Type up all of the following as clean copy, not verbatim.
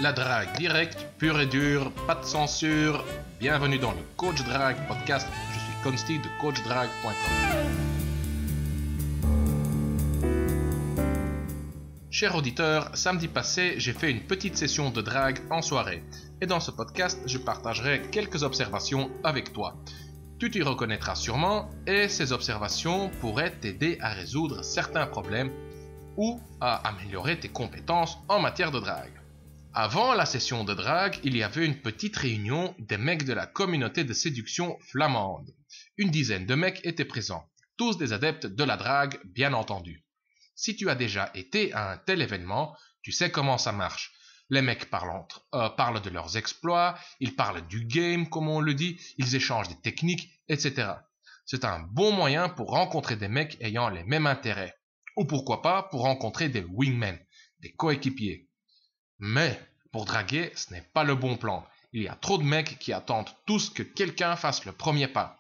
La drague directe, pure et dure, pas de censure. Bienvenue dans le Coach Drague podcast. Je suis Consti de coachdrague.com. Chers auditeurs, samedi passé, j'ai fait une petite session de drague en soirée. Et dans ce podcast, je partagerai quelques observations avec toi. Tu t'y reconnaîtras sûrement et ces observations pourraient t'aider à résoudre certains problèmes ou à améliorer tes compétences en matière de drague. Avant la session de drague, il y avait une petite réunion des mecs de la communauté de séduction flamande. Une dizaine de mecs étaient présents, tous des adeptes de la drague, bien entendu. Si tu as déjà été à un tel événement, tu sais comment ça marche. Les mecs parlent de leurs exploits, ils parlent du game, comme on le dit, ils échangent des techniques, etc. C'est un bon moyen pour rencontrer des mecs ayant les mêmes intérêts. Ou pourquoi pas pour rencontrer des wingmen, des coéquipiers. Mais pour draguer, ce n'est pas le bon plan. Il y a trop de mecs qui attendent tous que quelqu'un fasse le premier pas.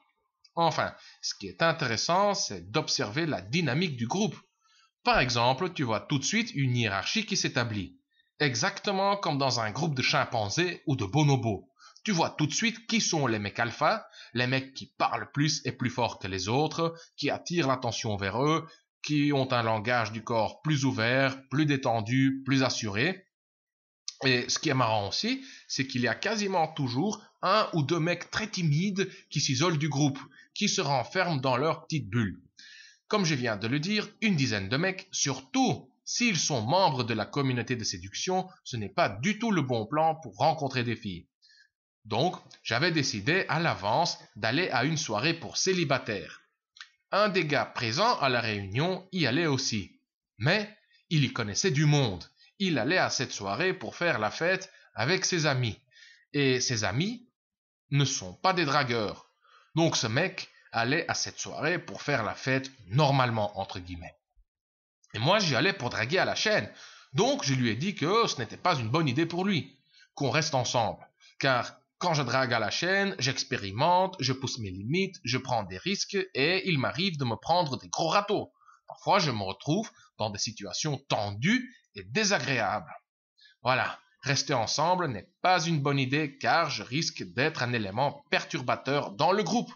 Enfin, ce qui est intéressant, c'est d'observer la dynamique du groupe. Par exemple, tu vois tout de suite une hiérarchie qui s'établit. Exactement comme dans un groupe de chimpanzés ou de bonobos. Tu vois tout de suite qui sont les mecs alpha, les mecs qui parlent plus et plus fort que les autres, qui attirent l'attention vers eux, qui ont un langage du corps plus ouvert, plus détendu, plus assuré. Et ce qui est marrant aussi, c'est qu'il y a quasiment toujours un ou deux mecs très timides qui s'isolent du groupe, qui se renferment dans leur petite bulle. Comme je viens de le dire, une dizaine de mecs, surtout s'ils sont membres de la communauté de séduction, ce n'est pas du tout le bon plan pour rencontrer des filles. Donc, j'avais décidé à l'avance d'aller à une soirée pour célibataires. Un des gars présents à la réunion y allait aussi. Mais il y connaissait du monde. Il allait à cette soirée pour faire la fête avec ses amis. Et ses amis ne sont pas des dragueurs. Donc ce mec allait à cette soirée pour faire la fête normalement, entre guillemets. Et moi, j'y allais pour draguer à la chaîne. Donc je lui ai dit que ce n'était pas une bonne idée pour lui, qu'on reste ensemble. Car quand je drague à la chaîne, j'expérimente, je pousse mes limites, je prends des risques et il m'arrive de me prendre des gros râteaux. Parfois, je me retrouve dans des situations tendues et désagréables. Voilà, rester ensemble n'est pas une bonne idée car je risque d'être un élément perturbateur dans le groupe.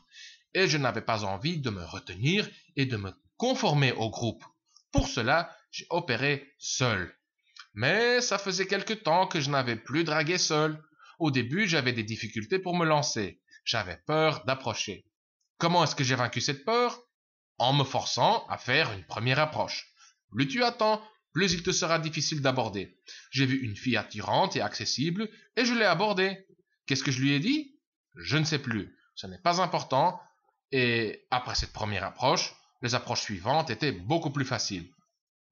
Et je n'avais pas envie de me retenir et de me conformer au groupe. Pour cela, j'ai opéré seul. Mais ça faisait quelque temps que je n'avais plus dragué seul. Au début, j'avais des difficultés pour me lancer. J'avais peur d'approcher. Comment est-ce que j'ai vaincu cette peur? En me forçant à faire une première approche. Plus tu attends, plus il te sera difficile d'aborder. J'ai vu une fille attirante et accessible et je l'ai abordée. Qu'est-ce que je lui ai dit? Je ne sais plus. Ce n'est pas important. Et après cette première approche, les approches suivantes étaient beaucoup plus faciles.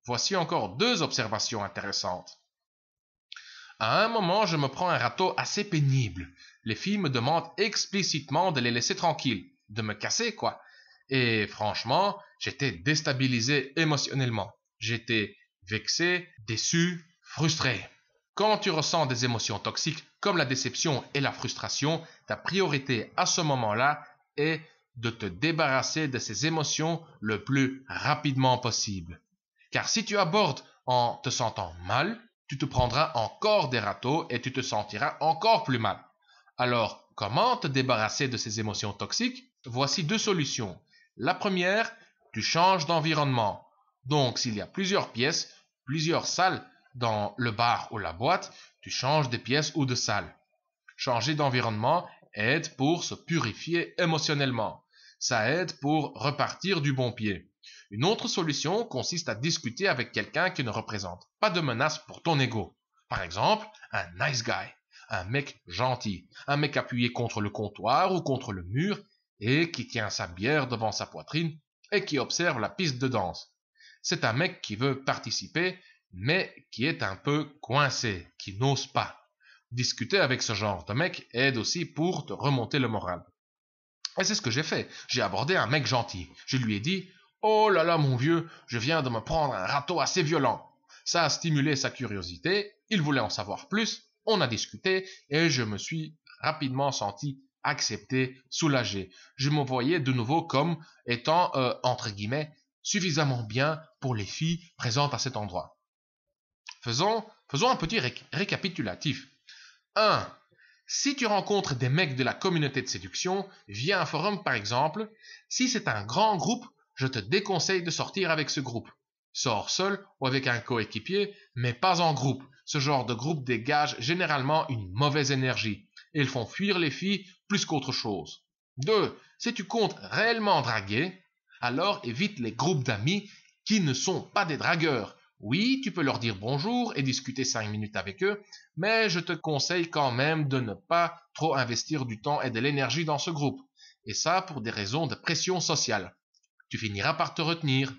Voici encore deux observations intéressantes. À un moment, je me prends un râteau assez pénible. Les filles me demandent explicitement de les laisser tranquilles, de me casser, quoi. Et franchement, j'étais déstabilisé émotionnellement. J'étais vexé, déçu, frustré. Quand tu ressens des émotions toxiques comme la déception et la frustration, ta priorité à ce moment-là est de te débarrasser de ces émotions le plus rapidement possible. Car si tu abordes en te sentant mal, tu te prendras encore des râteaux et tu te sentiras encore plus mal. Alors, comment te débarrasser de ces émotions toxiques? Voici deux solutions. La première, tu changes d'environnement. Donc, s'il y a plusieurs pièces, plusieurs salles dans le bar ou la boîte, tu changes de pièce ou de salle. Changer d'environnement aide pour se purifier émotionnellement. Ça aide pour repartir du bon pied. Une autre solution consiste à discuter avec quelqu'un qui ne représente pas de menace pour ton ego. Par exemple, un nice guy, un mec gentil, un mec appuyé contre le comptoir ou contre le mur et qui tient sa bière devant sa poitrine et qui observe la piste de danse. C'est un mec qui veut participer mais qui est un peu coincé, qui n'ose pas. Discuter avec ce genre de mec aide aussi pour te remonter le moral. Et c'est ce que j'ai fait. J'ai abordé un mec gentil. Je lui ai dit « Oh là là mon vieux, je viens de me prendre un râteau assez violent. » Ça a stimulé sa curiosité, il voulait en savoir plus, on a discuté et je me suis rapidement senti accepté, soulagé. Je me voyais de nouveau comme étant, entre guillemets, suffisamment bien pour les filles présentes à cet endroit. Faisons Faisons un petit récapitulatif. 1. Si tu rencontres des mecs de la communauté de séduction, via un forum par exemple, si c'est un grand groupe, je te déconseille de sortir avec ce groupe. Sors seul ou avec un coéquipier, mais pas en groupe. Ce genre de groupe dégage généralement une mauvaise énergie. Et ils font fuir les filles plus qu'autre chose. 2. Si tu comptes réellement draguer, alors évite les groupes d'amis qui ne sont pas des dragueurs. Oui, tu peux leur dire bonjour et discuter 5 minutes avec eux, mais je te conseille quand même de ne pas trop investir du temps et de l'énergie dans ce groupe. Et ça pour des raisons de pression sociale. Tu finiras par te retenir.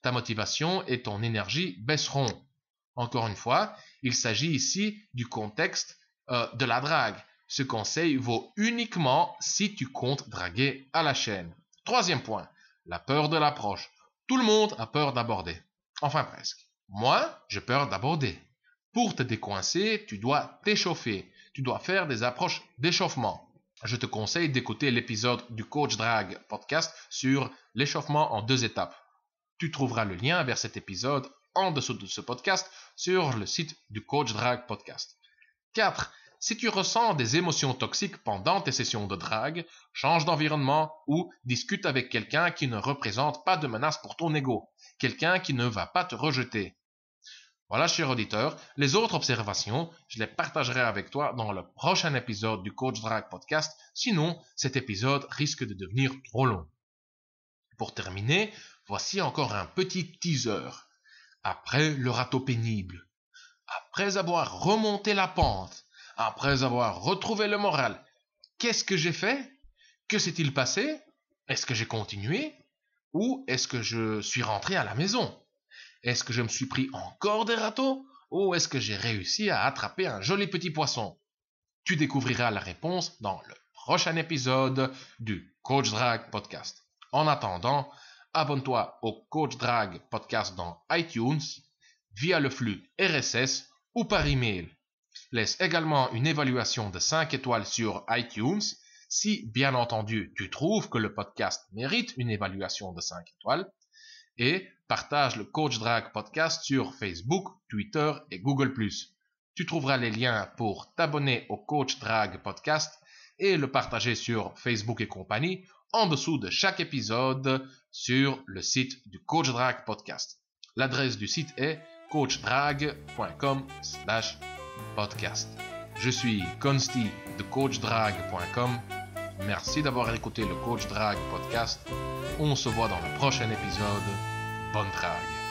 Ta motivation et ton énergie baisseront. Encore une fois, il s'agit ici du contexte de la drague. Ce conseil vaut uniquement si tu comptes draguer à la chaîne. 3e point, la peur de l'approche. Tout le monde a peur d'aborder. Enfin presque. Moi, j'ai peur d'aborder. Pour te décoincer, tu dois t'échauffer. Tu dois faire des approches d'échauffement. Je te conseille d'écouter l'épisode du Coach Drag podcast sur l'échauffement en 2 étapes. Tu trouveras le lien vers cet épisode en dessous de ce podcast sur le site du Coach Drag podcast. 4. Si tu ressens des émotions toxiques pendant tes sessions de drague, change d'environnement ou discute avec quelqu'un qui ne représente pas de menace pour ton ego, quelqu'un qui ne va pas te rejeter. Voilà, cher auditeur, les autres observations, je les partagerai avec toi dans le prochain épisode du Coach Drag podcast, sinon cet épisode risque de devenir trop long. Pour terminer, voici encore un petit teaser. Après le râteau pénible, après avoir remonté la pente, après avoir retrouvé le moral, qu'est-ce que j'ai fait? Que s'est-il passé? Est-ce que j'ai continué? Ou est-ce que je suis rentré à la maison? Est-ce que je me suis pris encore des râteaux? Ou est-ce que j'ai réussi à attraper un joli petit poisson? Tu découvriras la réponse dans le prochain épisode du Coach Drag Podcast. En attendant, abonne-toi au Coach Drag Podcast dans iTunes, via le flux RSS ou par email. Laisse également une évaluation de 5 étoiles sur iTunes si, bien entendu, tu trouves que le podcast mérite une évaluation de 5 étoiles. Et partage le Coach Drag Podcast sur Facebook, Twitter et Google+. Tu trouveras les liens pour t'abonner au Coach Drag Podcast et le partager sur Facebook et compagnie en dessous de chaque épisode sur le site du Coach Drag Podcast. L'adresse du site est coachdrag.com/podcast. Je suis Consti de coachdrag.com. Merci d'avoir écouté le Coach Drag Podcast. On se voit dans le prochain épisode. Bonne drague.